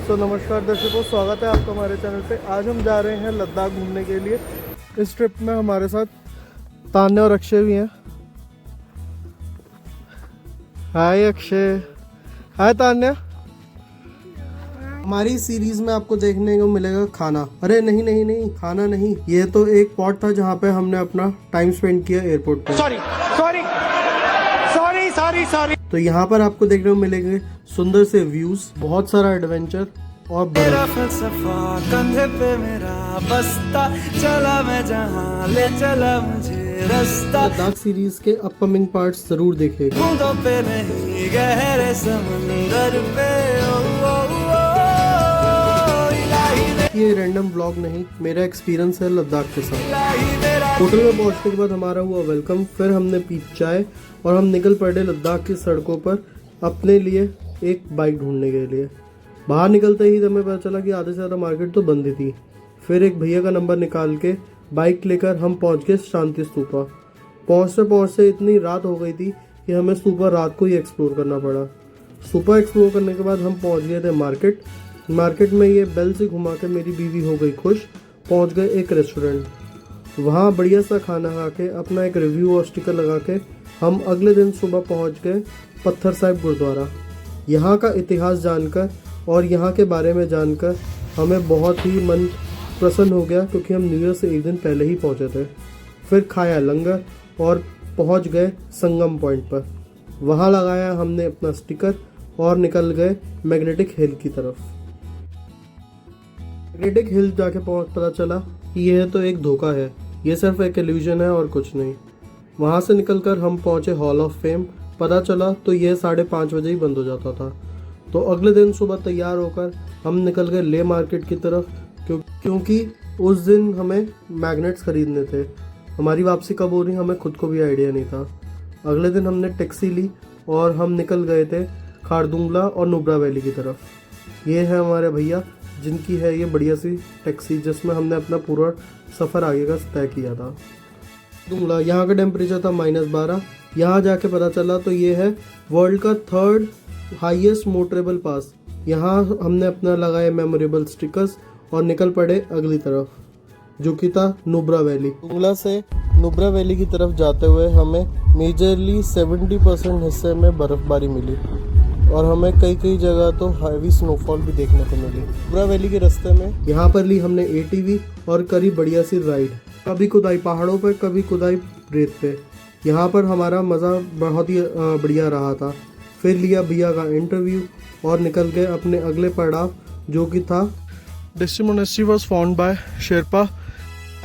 नमस्कार दर्शकों, स्वागत है आपका हमारे चैनल पे। आज हम जा रहे हैं लद्दाख घूमने के लिए। इस ट्रिप में हमारे साथ तान्या और अक्षय भी हैं। हाय अक्षय। हाय तान्या। हमारी सीरीज में आपको देखने को मिलेगा खाना। अरे नहीं नहीं नहीं, खाना नहीं, ये तो एक पॉट था जहाँ पे हमने अपना टाइम स्पेंड किया एयरपोर्ट पे। Sorry sorry sorry sorry sorry. तो यहाँ पर आपको देखने को मिलेंगे सुंदर से व्यूज, बहुत सारा एडवेंचर और मेरा फलसफा कंधे पे मेरा बस्ता, चला मैं जहाँ ले चला मुझे रास्ता। लद्दाख सीरीज के अपकमिंग पार्ट्स जरूर देखेगा। बूंदों पे नहीं गहरे समंदर पे ये रैंडम व्लॉग नहीं, मेरा एक्सपीरियंस है लद्दाख के साथ। होटल में पहुंचने के बाद हमारा हुआ वेलकम, फिर हमने पी चाय और हम निकल पड़े लद्दाख की सड़कों पर अपने लिए एक बाइक ढूंढने के लिए। बाहर निकलते ही हमें पता चला कि आधे से ज़्यादा मार्केट तो बंद ही थी। फिर एक भैया का नंबर निकाल के बाइक लेकर हम पहुंच गए शांति स्तूपा। पहुंचते पहुंचते इतनी रात हो गई थी कि हमें स्तूपा रात को ही एक्सप्लोर करना पड़ा। स्तूपा एक्सप्लोर करने के बाद हम पहुंच गए थे मार्केट में ये बेल से घुमा के मेरी बीवी हो गई खुश। पहुंच गए एक रेस्टोरेंट, वहाँ बढ़िया सा खाना खा के अपना एक रिव्यू और स्टिकर लगा के हम अगले दिन सुबह पहुंच गए पत्थर साहिब गुरुद्वारा। यहाँ का इतिहास जानकर और यहाँ के बारे में जानकर हमें बहुत ही मन प्रसन्न हो गया, क्योंकि हम न्यू ईयर से एक दिन पहले ही पहुँचे थे। फिर खाया लंगर और पहुँच गए संगम पॉइंट पर। वहाँ लगाया हमने अपना स्टिकर और निकल गए मैग्नेटिक हिल की तरफ। मैग्नेटिक हिल जाके पता चला कि यह तो एक धोखा है, ये सिर्फ एक इल्यूजन है और कुछ नहीं। वहाँ से निकलकर हम पहुँचे हॉल ऑफ फेम। पता चला तो यह 5:30 बजे ही बंद हो जाता था। तो अगले दिन सुबह तैयार होकर हम निकल गए ले मार्केट की तरफ, क्योंकि उस दिन हमें मैग्नेट्स खरीदने थे। हमारी वापसी कब हो रही हमें खुद को भी आइडिया नहीं था। अगले दिन हमने टैक्सी ली और हम निकल गए थे खारदुंगला और नुब्रा वैली की तरफ। ये है हमारे भैया जिनकी है ये बढ़िया सी टैक्सी, जिसमें हमने अपना पूरा सफ़र आगे का तय किया था। दुंगला यहाँ का टेम्परेचर था -12। यहाँ जाके पता चला तो ये है वर्ल्ड का 3rd हाईएस्ट मोटरेबल पास। यहाँ हमने अपना लगाए मेमोरेबल स्टिकर्स और निकल पड़े अगली तरफ, जो कि था नुब्रा वैली। दुंगला से नुब्रा वैली की तरफ जाते हुए हमें मेजरली 70% हिस्से में बर्फ़बारी मिली और हमें कई जगह तो हैवी स्नोफॉल भी देखने को मिली। नुब्रा वैली के रास्ते में यहाँ पर ली हमने ATV और करी बढ़िया सी राइड। कभी खुदाई पहाड़ों पर, कभी खुदाई रेत पे। यहाँ पर हमारा मज़ा बहुत ही बढ़िया रहा था। फिर लिया भैया का इंटरव्यू और निकल गए अपने अगले पड़ाव, जो कि था district monastery was found by Sherpa.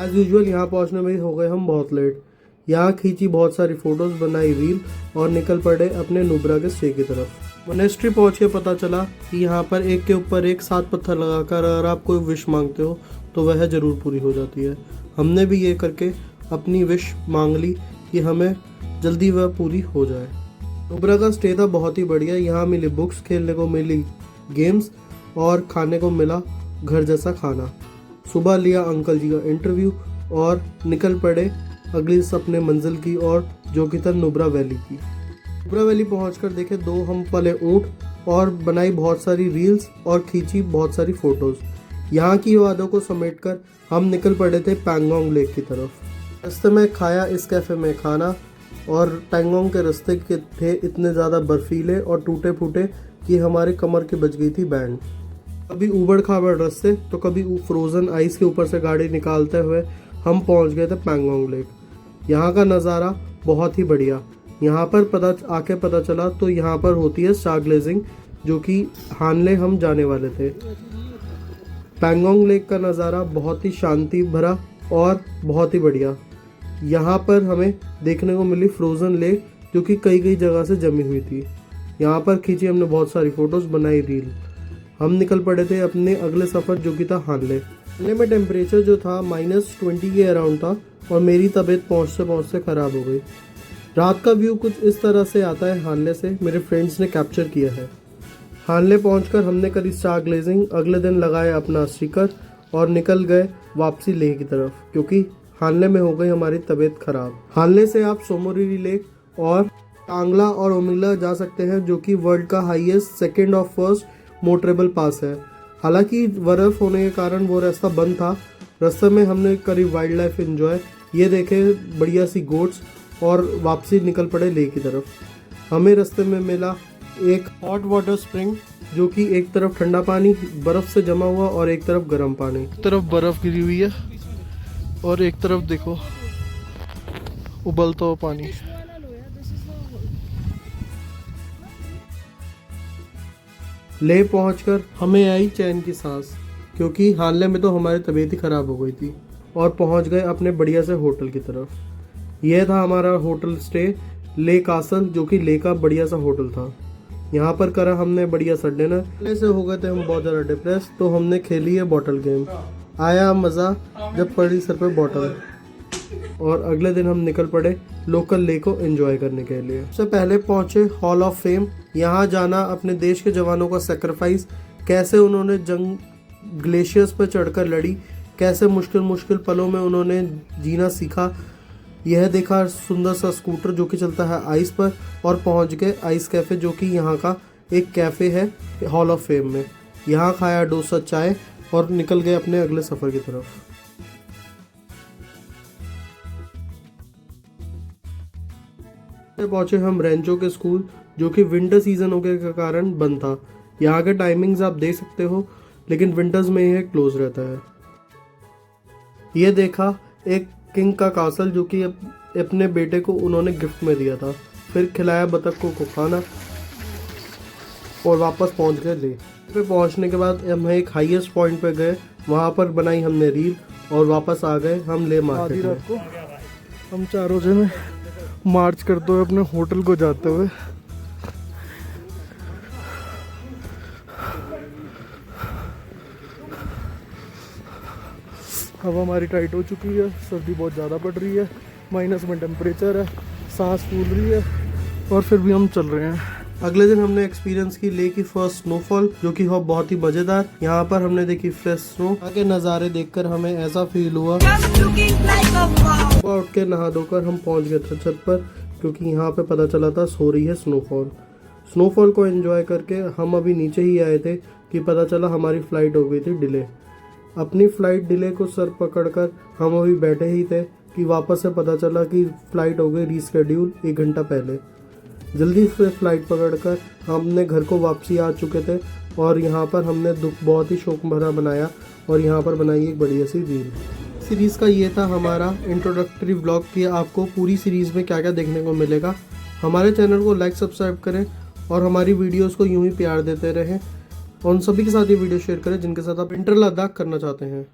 As usual यहाँ पहुँचने में हो गए हम बहुत लेट। यहाँ खींची बहुत सारी फ़ोटोज़, बनाई रील और निकल पड़े अपने नुब्रा के स्टे की तरफ। मोनेस्ट्री पहुँच के पता चला कि यहाँ पर एक के ऊपर एक 7 पत्थर लगाकर अगर आप कोई विश मांगते हो तो वह ज़रूर पूरी हो जाती है। हमने भी ये करके अपनी विश मांग ली कि हमें जल्दी वह पूरी हो जाए। नुब्रा का स्टे था बहुत ही बढ़िया। यहाँ मिली बुक्स, खेलने को मिली गेम्स और खाने को मिला घर जैसा खाना। सुबह लिया अंकल जी का इंटरव्यू और निकल पड़े अगली अपने मंजिल की ओर, जो कि था नुब्रा वैली की। नुब्रा वैली पहुंचकर देखे 2 हम पले ऊँट और बनाई बहुत सारी रील्स और खींची बहुत सारी फ़ोटोज़। यहाँ की यादों को समेटकर हम निकल पड़े थे पैंगोंग लेक की तरफ। रास्ते में खाया इस कैफ़े में खाना और पैंगोंग के रास्ते के थे इतने ज़्यादा बर्फीले और टूटे फूटे कि हमारे कमर की बज गई थी बैंड। कभी ऊबड़ खाबड़ रास्ते तो कभी फ्रोज़न आइस के ऊपर से गाड़ी निकालते हुए हम पहुंच गए थे पैंगोंग लेक। यहाँ का नज़ारा बहुत ही बढ़िया। यहाँ पर पता चला तो यहाँ पर होती है स्टार ग्लेजिंग, जो कि हानले हम जाने वाले थे। पैंगोंग लेक का नज़ारा बहुत ही शांति भरा और बहुत ही बढ़िया। यहाँ पर हमें देखने को मिली फ्रोज़न लेक, जो कि कई जगह से जमी हुई थी। यहाँ पर खींची हमने बहुत सारी फ़ोटोज़, बनाई रील। हम निकल पड़े थे अपने अगले सफ़र, जो कि था हानले में टेम्परेचर जो था -20 के अराउंड था और मेरी तबीयत पहुँचते ख़राब हो गई। रात का व्यू कुछ इस तरह से आता है हानले से, मेरे फ्रेंड्स ने कैप्चर किया है। हानले पहुंचकर हमने करी स्टार ग्लेजिंग। अगले दिन लगाया अपना स्टिकर और निकल गए वापसी लेह की तरफ, क्योंकि हानले में हो गई हमारी तबीयत ख़राब। हानले से आप सोमोरिरी लेक और टांगला और ओमिला जा सकते हैं, जो कि वर्ल्ड का हाईएस्ट 2nd और 1st मोटरेबल पास है। हालांकि बर्फ़ होने के कारण वो रास्ता बंद था। रास्ते में हमने करी वाइल्ड लाइफ एंजॉय। ये देखे बढ़िया सी गोट्स और वापसी निकल पड़े लेह की तरफ। हमें रास्ते में मिला एक हॉट वाटर स्प्रिंग, जो कि एक तरफ ठंडा पानी बर्फ़ से जमा हुआ और एक तरफ गर्म पानी। एक तरफ बर्फ़ गिरी हुई है और एक तरफ देखो उबलता हुआ पानी। लेह पहुंचकर हमें आई चैन की सांस, क्योंकि हाल में तो हमारी तबीयत ही ख़राब हो गई थी। और पहुंच गए अपने बढ़िया से होटल की तरफ। यह था हमारा होटल स्टे लेह कासल, जो कि लेह का बढ़िया सा होटल था। यहाँ पर करा हमने बढ़िया सा डिनर। पहले से हो गए थे हम बहुत ज़्यादा डिप्रेस, तो हमने खेली है बॉटल गेम। आया मज़ा जब पड़ी सर पे बॉटल। और अगले दिन हम निकल पड़े लोकल लेह को एंजॉय करने के लिए। सबसे पहले पहुंचे हॉल ऑफ फेम। यहाँ जाना अपने देश के जवानों का सेक्रीफाइस, कैसे उन्होंने जंग ग्लेशियर्स पर चढ़कर लड़ी, कैसे मुश्किल मुश्किल पलों में उन्होंने जीना सीखा। यह देखा सुंदर सा स्कूटर जो कि चलता है आइस पर। और पहुंच गए आइस कैफ़े, जो कि यहाँ का एक कैफ़े है हॉल ऑफ फेम में। यहाँ खाया डोसा चाय और निकल गए अपने अगले सफ़र की तरफ। पहुंचे हम रेंचो के स्कूल, जो कि विंटर सीजन होने के कारण बंद था। यहाँ के टाइमिंग्स आप देख सकते हो, लेकिन विंटर्स में यह क्लोज रहता है। ये देखा एक किंग का कासल, जो कि अपने बेटे को उन्होंने गिफ्ट में दिया था। फिर खिलाया बतख को खाना और वापस पहुंच गए लेह पे। पहुंचने के बाद हम एक हाईएस्ट पॉइंट पे गए, वहां पर बनाई हमने रील और वापस आ गए हम लेह मार्केट में। को हम चारों जने मार्च करते हुए अपने होटल को जाते हुए। अब हमारी टाइट हो चुकी है, सर्दी बहुत ज़्यादा पड़ रही है, माइनस में टेम्परेचर है, सांस फूल रही है और फिर भी हम चल रहे हैं। अगले दिन हमने एक्सपीरियंस की लेह की फर्स्ट स्नोफॉल, जो कि हो बहुत ही मज़ेदार। यहाँ पर हमने देखी फ्रेश स्नो। आगे नज़ारे देखकर हमें ऐसा फील हुआ। उठ के नहा धोकर हम पहुँच गए थे छत पर, क्योंकि यहाँ पे पता चला था सो रही है स्नोफॉल। स्नोफॉल को एंजॉय करके हम अभी नीचे ही आए थे कि पता चला हमारी फ़्लाइट हो गई थी डिले। अपनी फ़्लाइट डिले को सर पकड़कर हम अभी बैठे ही थे कि वापस से पता चला कि फ़्लाइट हो गई रीस्केड्यूल 1 घंटा पहले। जल्दी से फ़्लाइट पकड़कर हमने घर को वापसी आ चुके थे। और यहाँ पर हमने दुख बहुत ही शौक भरा बनाया और यहाँ पर बनाई एक बढ़िया सी रील। सीरीज़ का ये था हमारा इंट्रोडक्टरी व्लॉग कि आपको पूरी सीरीज़ में क्या क्या देखने को मिलेगा। हमारे चैनल को लाइक सब्सक्राइब करें और हमारी वीडियोस को यूं ही प्यार देते रहें। और उन सभी के साथ ये वीडियो शेयर करें जिनके साथ आप इंटर लद्दाख करना चाहते हैं।